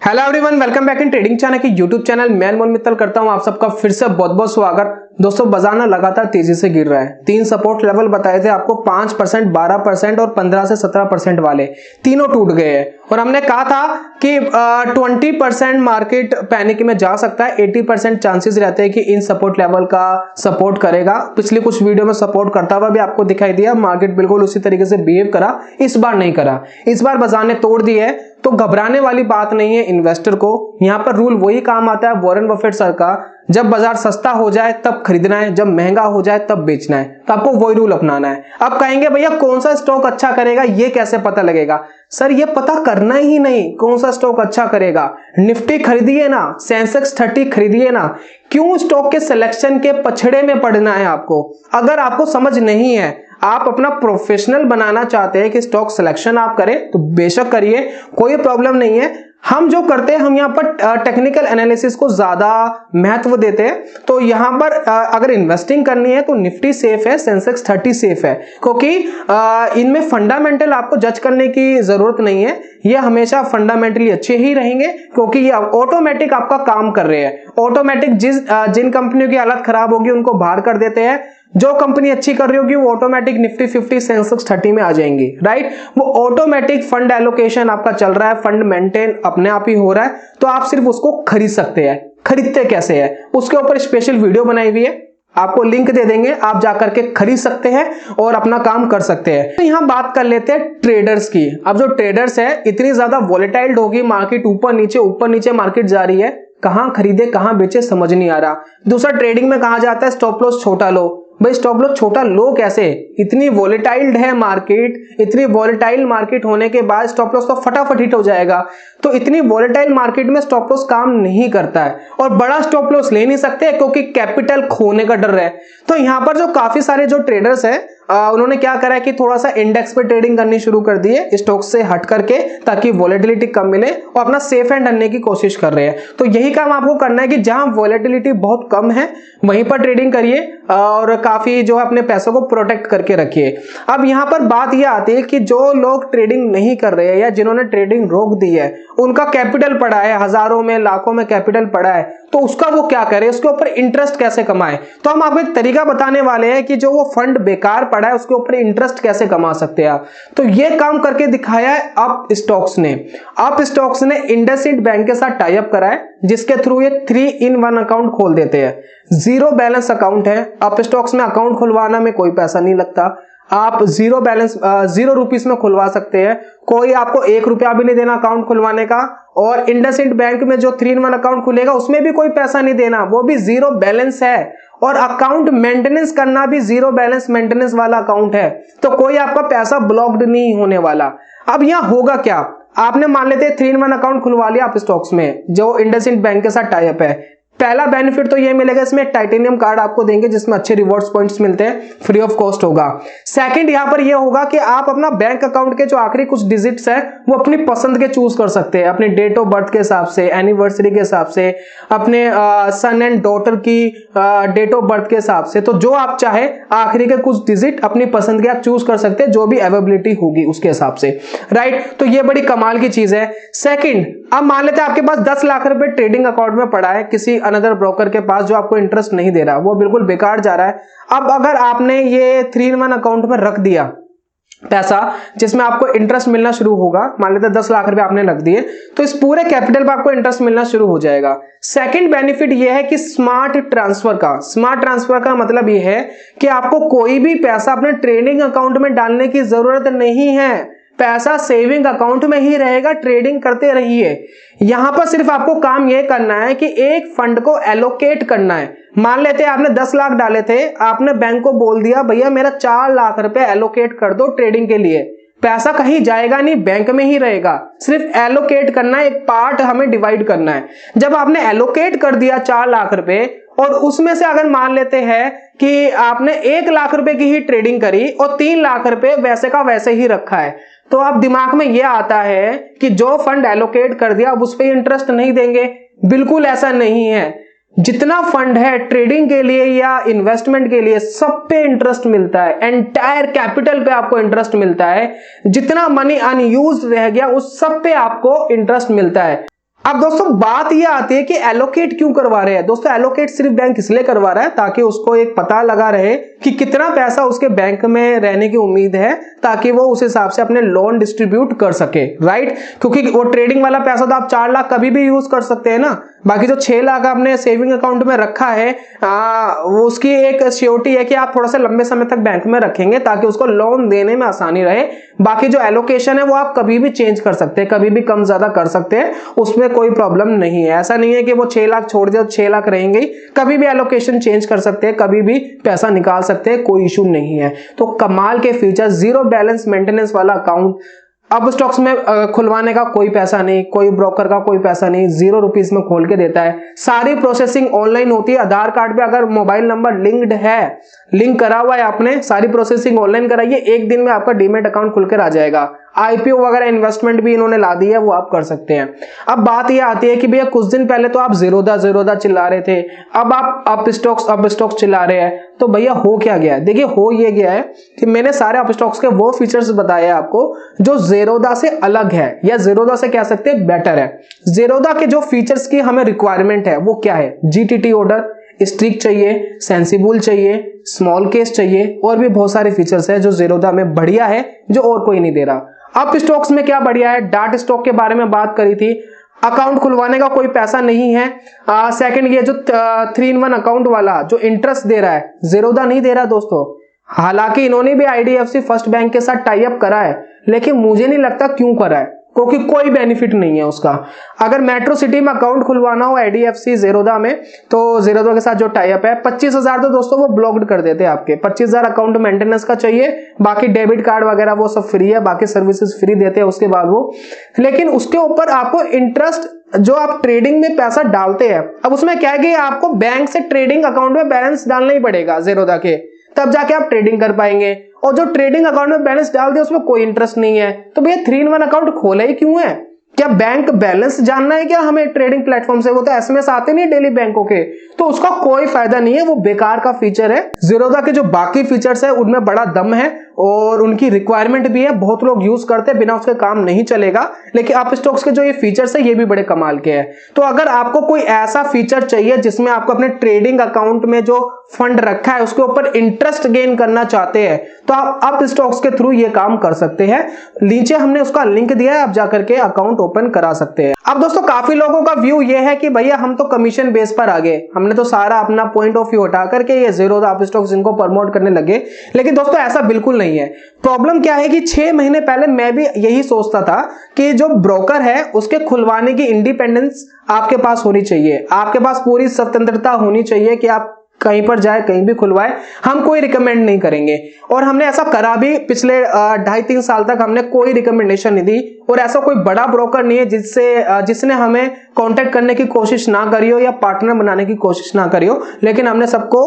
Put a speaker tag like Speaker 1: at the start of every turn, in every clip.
Speaker 1: Hello everyone, welcome back in trading channel की YouTube channel. मैं अनमोल मित्तल करता हूं आप सबका फिर से बहुत बहुत स्वागत। दोस्तों, बाजार ना लगातार तेजी से गिर रहा है। 3 सपोर्ट लेवल बताए थे आपको, 5%, 12% और 15 से 17% वाले तीनों टूट गए हैं। और हमने कहा था कि 20% मार्केट पैनिक में जा सकता है, 80% चांसेस रहते हैं कि इन सपोर्ट लेवल का सपोर्ट करेगा। पिछली कुछ वीडियो में सपोर्ट करता हुआ भी आपको दिखाई दिया, मार्केट बिल्कुल उसी तरीके से बिहेव करा। इस बार नहीं करा, इस बार बाजार ने तोड़ दी है। तो घबराने वाली बात नहीं है इन्वेस्टर को। यहां पर रूल वही काम आता है वॉरेन बफेट सर का, जब बाजार सस्ता हो जाए तब खरीदना है, जब महंगा हो जाए तब बेचना है। तो आपको वही रूल अपनाना है। अब कहेंगे भैया कौन सा स्टॉक अच्छा करेगा, ये कैसे पता लगेगा? सर ये पता करना ही नहीं कौन सा स्टॉक अच्छा करेगा। निफ्टी खरीदिए ना, सेंसेक्स 30 खरीदिए ना, क्यों स्टॉक के सिलेक्शन के पछड़े में पड़ना है आपको? अगर आपको समझ नहीं है, आप अपना प्रोफेशनल बनाना चाहते हैं कि स्टॉक सिलेक्शन आप करें, तो बेशक करिए, कोई प्रॉब्लम नहीं है। हम जो करते हैं, हम यहाँ पर टेक्निकल एनालिसिस को ज्यादा महत्व देते हैं। तो यहाँ पर अगर इन्वेस्टिंग करनी है तो निफ्टी सेफ है, सेंसेक्स 30 सेफ है, क्योंकि इनमें फंडामेंटल आपको जज करने की जरूरत नहीं है। ये हमेशा फंडामेंटली अच्छे ही रहेंगे, क्योंकि ये ऑटोमेटिक आपका काम कर रहे हैं। ऑटोमेटिक जिन कंपनियों की हालत खराब होगी उनको बाहर कर देते हैं, जो कंपनी अच्छी कर रही होगी वो ऑटोमेटिक निफ्टी 50 सेंसेक्स 30 में आ जाएंगी, राइट। वो ऑटोमेटिक फंड एलोकेशन आपका चल रहा है, फंड मेंटेन अपने आप ही हो रहा है। तो आप सिर्फ उसको खरीद सकते हैं। खरीदते कैसे है उसके ऊपर स्पेशल वीडियो बनाई हुई है, आपको लिंक दे देंगे, आप जाकर के खरीद सकते हैं और अपना काम कर सकते हैं। तो यहां बात कर लेते हैं ट्रेडर्स की। अब जो ट्रेडर्स है, इतनी ज्यादा वॉलेटाइल होगी मार्केट, ऊपर नीचे मार्केट जा रही है, कहां खरीदे कहां बेचे समझ नहीं आ रहा। दूसरा, ट्रेडिंग में कहा जाता है स्टॉप लॉस छोटा लो। भाई स्टॉप लॉस छोटा लो कैसे? इतनी वॉलेटाइल है मार्केट, इतनी वॉलेटाइल मार्केट होने के बाद स्टॉप लॉस तो फटाफट हिट हो जाएगा। तो इतनी वॉलेटाइल मार्केट में स्टॉप लॉस काम नहीं करता है, और बड़ा स्टॉप लॉस ले नहीं सकते क्योंकि कैपिटल खोने का डर है। तो यहां पर जो काफी सारे जो ट्रेडर्स है, उन्होंने क्या करा है कि थोड़ा सा इंडेक्स पे ट्रेडिंग करनी शुरू कर दी है, स्टॉक से हट करके, ताकि वॉलेटिलिटी कम मिले, और अपना सेफ एंड रखने की कोशिश कर रहे हैं। तो यही काम आपको करना है कि जहां वॉलेटिलिटी बहुत कम है वहीं पर ट्रेडिंग करिए, और काफी जो है अपने पैसों को प्रोटेक्ट करके रखिए। अब यहां पर बात यह आती है कि जो लोग ट्रेडिंग नहीं कर रहे हैं या जिन्होंने ट्रेडिंग रोक दी है, उनका कैपिटल पड़ा है, हजारों में लाखों में कैपिटल पड़ा है, तो उसका वो क्या करे, उसके ऊपर इंटरेस्ट कैसे कमाए? तो हम आपको एक तरीका बताने वाले हैं कि जो वो फंड बेकार पड़ा है उसके ऊपर इंटरेस्ट कैसे कमा सकते हैं आप। तो ये काम करके दिखाया है अपस्टॉक्स ने। अपस्टॉक्स ने इंडसइंड बैंक के साथ टाई अप करा है, जिसके थ्रू ये 3-in-1 अकाउंट खोल देते हैं। जीरो बैलेंस अकाउंट है। अपस्टॉक्स में अकाउंट खुलवाना में कोई पैसा नहीं लगता। आप जीरो रुपीस में खुलवा सकते हैं, कोई आपको 1 रुपया भी नहीं देना अकाउंट खुलवाने का। और इंडसइंड बैंक में जो 3-in-1 अकाउंट खुलेगा उसमें भी कोई पैसा नहीं देना, वो भी जीरो बैलेंस है। और अकाउंट मेंटेनेंस करना भी जीरो बैलेंस मेंटेनेंस वाला अकाउंट है, तो कोई आपका पैसा ब्लॉक्ड नहीं होने वाला। अब यहां होगा क्या, आपने मान लेते 3-in-1 अकाउंट खुलवा लिया अपस्टॉक्स में जो इंडसइंड बैंक के साथ टाई अप है। पहला बेनिफिट तो ये मिलेगा, इसमें टाइटेनियम कार्ड आपको देंगे जिसमें अच्छे रिवॉर्ड्स पॉइंट्स मिलते हैं, फ्री ऑफ कॉस्ट होगा। सेकंड, यहां पर ये होगा कि आप अपना बैंक अकाउंट के जो आखिरी कुछ डिजिट्स है वो अपनी पसंद के चूज कर सकते हैं, अपने डेट ऑफ बर्थ के हिसाब से, एनिवर्सरी के हिसाब से, अपने सन एंड डॉटर की डेट ऑफ बर्थ के हिसाब से। तो जो आप चाहे आखिरी के कुछ डिजिट अपनी पसंद के आप चूज कर सकते हैं, जो भी अवेलेबिलिटी होगी उसके हिसाब से, राइट। तो ये बड़ी कमाल की चीज है। सेकंड, अब मान लेते हैं आपके पास 10 लाख रुपए ट्रेडिंग अकाउंट में पड़ा है किसी अनदर ब्रोकर के पास, जो आपको इंटरेस्ट नहीं दे रहा, वो बिल्कुल बेकार जा रहा है। अब अगर आपने ये 3-in-1 अकाउंट में रख दिया पैसा जिसमें आपको इंटरेस्ट मिलना शुरू होगा, मान लेते 10 लाख रुपए आपने रख दिए, तो इस पूरे कैपिटल पर आपको इंटरेस्ट मिलना शुरू हो जाएगा। सेकंड बेनिफिट यह है कि स्मार्ट ट्रांसफर का मतलब यह है कि आपको कोई भी पैसा अपने ट्रेडिंग अकाउंट में डालने की जरूरत नहीं है, पैसा सेविंग अकाउंट में ही रहेगा, ट्रेडिंग करते रहिए। यहां पर सिर्फ आपको काम यह करना है कि एक फंड को एलोकेट करना है। मान लेते हैं आपने 10 लाख डाले थे, आपने बैंक को बोल दिया भैया मेरा 4 लाख रुपए एलोकेट कर दो ट्रेडिंग के लिए। पैसा कहीं जाएगा नहीं, बैंक में ही रहेगा, सिर्फ एलोकेट करना है, एक पार्ट हमें डिवाइड करना है। जब आपने एलोकेट कर दिया 4 लाख रुपए, और उसमें से अगर मान लेते हैं कि आपने 1 लाख रुपए की ही ट्रेडिंग करी और 3 लाख रुपए वैसे का वैसे ही रखा है, तो आप दिमाग में यह आता है कि जो फंड एलोकेट कर दिया अब उस पर इंटरेस्ट नहीं देंगे। बिल्कुल ऐसा नहीं है। जितना फंड है ट्रेडिंग के लिए या इन्वेस्टमेंट के लिए, सब पे इंटरेस्ट मिलता है, एंटायर कैपिटल पे आपको इंटरेस्ट मिलता है। जितना मनी अनयूज्ड रह गया उस सब पे आपको इंटरेस्ट मिलता है। अब दोस्तों बात ये आती है कि एलोकेट क्यों करवा रहे हैं। दोस्तों एलोकेट सिर्फ बैंक इसलिए करवा रहा है ताकि उसको एक पता लगा रहे कि कितना पैसा उसके बैंक में रहने की उम्मीद है, ताकि वो उस हिसाब से अपने लोन डिस्ट्रीब्यूट कर सके, राइट। क्योंकि वो ट्रेडिंग वाला पैसा तो आप 4 लाख कभी भी यूज कर सकते हैं ना। बाकी जो 6 लाख आपने सेविंग अकाउंट में रखा है वो उसकी एक श्योरिटी है कि आप थोड़ा सा लंबे समय तक बैंक में रखेंगे ताकि उसको लोन देने में आसानी रहे। बाकी जो एलोकेशन है वो आप कभी भी चेंज कर सकते हैं, कभी भी कम ज्यादा कर सकते हैं, उसमें कोई प्रॉब्लम नहीं है। ऐसा नहीं है कि वो 6 लाख छोड़ दिया तो 6 लाख रहेंगे, कभी भी एलोकेशन चेंज कर सकते हैं, कभी भी पैसा निकाल सकते हैं, कोई इशू नहीं है। तो कमाल के फीचर, जीरो बैलेंस मेंटेनेंस वाला अकाउंट, अपस्टॉक्स में खुलवाने का कोई पैसा नहीं, कोई ब्रोकर का कोई पैसा नहीं, 0 रुपीज में खोल के देता है। सारी प्रोसेसिंग ऑनलाइन होती है। आधार कार्ड पे अगर मोबाइल नंबर लिंक्ड है, लिंक करा हुआ है आपने, सारी प्रोसेसिंग ऑनलाइन कराइए, 1 दिन में आपका डीमेट अकाउंट खुल कर आ जाएगा। आईपीओ वगैरह इन्वेस्टमेंट भी इन्होंने ला दी है, वो आप कर सकते हैं। अब बात ये आती है कि भैया कुछ दिन पहले तो आप जीरोधा चिल्ला रहे थे, अब आप अपस्टॉक्स चिल्ला रहे हैं, तो भैया हो क्या गया है? देखिए हो ये गया है कि मैंने सारे अपस्टॉक्स के वो फीचर्स बताए आपको जो जीरोधा से अलग है, या जीरोधा से कह सकते हैं बेटर है। जीरोधा के जो फीचर्स की हमें रिक्वायरमेंट है वो क्या है? जीटीटी ऑर्डर, स्ट्रिक्ट चाहिए, सेंसिबल चाहिए, स्मॉल केस चाहिए, और भी बहुत सारे फीचर्स है जो जीरोधा में बढ़िया है, जो और कोई नहीं दे रहा। अपस्टॉक्स में क्या बढ़िया है? डार्टस्टॉक के बारे में बात करी थी, अकाउंट खुलवाने का कोई पैसा नहीं है। सेकंड ये जो 3-in-1 अकाउंट वाला जो इंटरेस्ट दे रहा है, जीरोधा नहीं दे रहा दोस्तों। हालांकि इन्होंने भी आईडीएफसी फर्स्ट बैंक के साथ टाई अप करा है, लेकिन मुझे नहीं लगता क्यों करा है, क्योंकि कोई बेनिफिट नहीं है उसका। अगर मेट्रो सिटी में अकाउंट खुलवाना हो आईडीएफसी जीरोधा में, तो जीरोधा के साथ जो टाई अप है, 25,000 तो दोस्तों वो ब्लॉक्ड कर देते हैं आपके। 25,000 अकाउंट मेंटेनेंस का चाहिए, बाकी डेबिट कार्ड वगैरह वो सब फ्री है, बाकी सर्विसेज फ्री देते हैं उसके बाद वो। लेकिन उसके ऊपर आपको इंटरेस्ट, जो आप ट्रेडिंग में पैसा डालते हैं, अब उसमें क्या है कि आपको बैंक से ट्रेडिंग अकाउंट में बैलेंस डालना ही पड़ेगा जीरोधा के, तब जाके आप ट्रेडिंग कर पाएंगे। और जो ट्रेडिंग अकाउंट में बैलेंस डाल दिया उसमें कोई इंटरेस्ट नहीं है, तो भैया 3-in-1 अकाउंट खोला ही क्यों है? क्या बैंक बैलेंस जानना है क्या हमें ट्रेडिंग प्लेटफॉर्म से? वो तो एसएमएस आते नहीं डेली बैंकों के, तो उसका कोई फायदा नहीं है, वो बेकार का फीचर है। जीरोधा के जो बाकी फीचर्स है उनमें बड़ा दम है और उनकी रिक्वायरमेंट भी है, बहुत लोग यूज करते हैं, बिना उसके काम नहीं चलेगा। लेकिन अपस्टॉक्स के जो ये फीचर्स है ये भी बड़े कमाल के हैं। तो अगर आपको कोई ऐसा फीचर चाहिए जिसमें आपको अपने ट्रेडिंग अकाउंट में जो फंड रखा है उसके ऊपर इंटरेस्ट गेन करना चाहते हैं, तो आप अपस्टॉक्स के थ्रू ये काम कर सकते हैं। नीचे हमने उसका लिंक दिया है, आप जाकर के अकाउंट ओपन करा सकते हैं। अब दोस्तों काफी लोगों का व्यू ये है कि भैया हम तो कमीशन बेस पर आ गए, हमने तो सारा अपना पॉइंट ऑफ व्यू हटा करके ये जीरोधा अपस्टॉक्स इनको प्रमोट करने लगे। लेकिन दोस्तों ऐसा बिल्कुल नहीं है। प्रॉब्लम क्या है कि 6 महीने पहले मैं भी यही सोचता था कि जो ब्रोकर है उसके खुलवाने की इंडिपेंडेंस आपके पास होनी चाहिए, आपके पास पूरी स्वतंत्रता होनी चाहिए कि आप कहीं पर जाए, कहीं भी खुलवाए, हम कोई रिकमेंड नहीं करेंगे। और हमने ऐसा करा भी, पिछले 2.5-3 साल तक हमने कोई रिकमेंडेशन नहीं दी, और ऐसा कोई बड़ा ब्रोकर नहीं है जिसने हमें कांटेक्ट करने की कोशिश ना करी हो या पार्टनर बनाने की कोशिश ना करी हो, लेकिन हमने सबको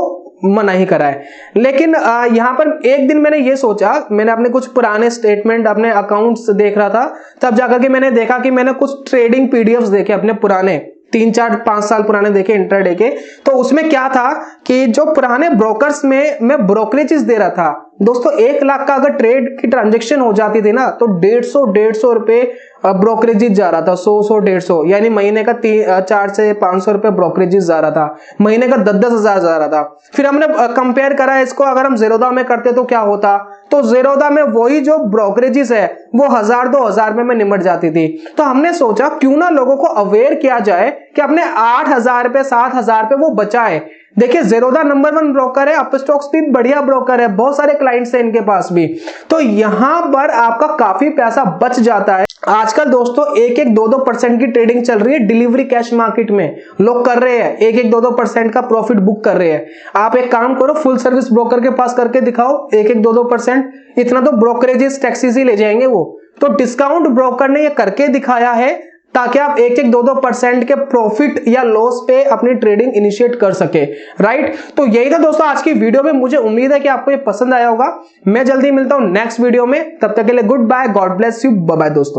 Speaker 1: मना ही करा है। लेकिन यहाँ पर एक दिन मैंने ये सोचा, मैंने अपने कुछ पुराने स्टेटमेंट, अपने अकाउंट्स देख रहा था, तब जाकर के मैंने देखा कि मैंने कुछ ट्रेडिंग पीडीएफ्स देखे अपने पुराने 3-4-5 साल पुराने देखे इंट्राडे के। तो उसमें क्या था कि जो पुराने ब्रोकर्स में मैं ब्रोकरेजेस दे रहा था दोस्तों, 1 लाख का अगर ट्रेड की ट्रांजेक्शन हो जाती थी ना, तो 150 रुपए ब्रोकरेजेस जा रहा था, 100 यानी महीने का 400 से 500 रुपए ब्रोकरेजेस जा रहा था, महीने का 10-10 हजार जा रहा था। फिर हमने कंपेयर करा इसको, अगर हम जीरोधा में करते तो क्या होता, तो जीरोधा में वही जो ब्रोकरेजेस है वो 1000-2000 में निमट जाती थी। तो हमने सोचा क्यों ना लोगों को अवेयर किया जाए कि अपने 8000 रुपए 7000 रुपए वो बचाए। देखिए जीरोधा नंबर 1 ब्रोकर है, अपस्टॉक्स भी बढ़िया ब्रोकर है, बहुत सारे क्लाइंट्स हैं इनके पास भी, तो यहां पर आपका काफी पैसा बच जाता है। आजकल दोस्तों 1-1, 2-2% की ट्रेडिंग चल रही है डिलीवरी कैश मार्केट में, लोग कर रहे हैं 1-1, 2-2% का प्रॉफिट बुक कर रहे हैं। आप एक काम करो, फुल सर्विस ब्रोकर के पास करके दिखाओ, 1-1, 2-2%, इतना तो ब्रोकरेजेस टैक्सेस ही ले जाएंगे वो। तो डिस्काउंट ब्रोकर ने ये करके दिखाया है ताकि आप 1-1, 2-2% के प्रॉफिट या लॉस पे अपनी ट्रेडिंग इनिशिएट कर सके, राइट। तो यही था दोस्तों आज की वीडियो में, मुझे उम्मीद है कि आपको ये पसंद आया होगा। मैं जल्दी मिलता हूं नेक्स्ट वीडियो में, तब तक के लिए good bye, God bless you, bye bye दोस्तों।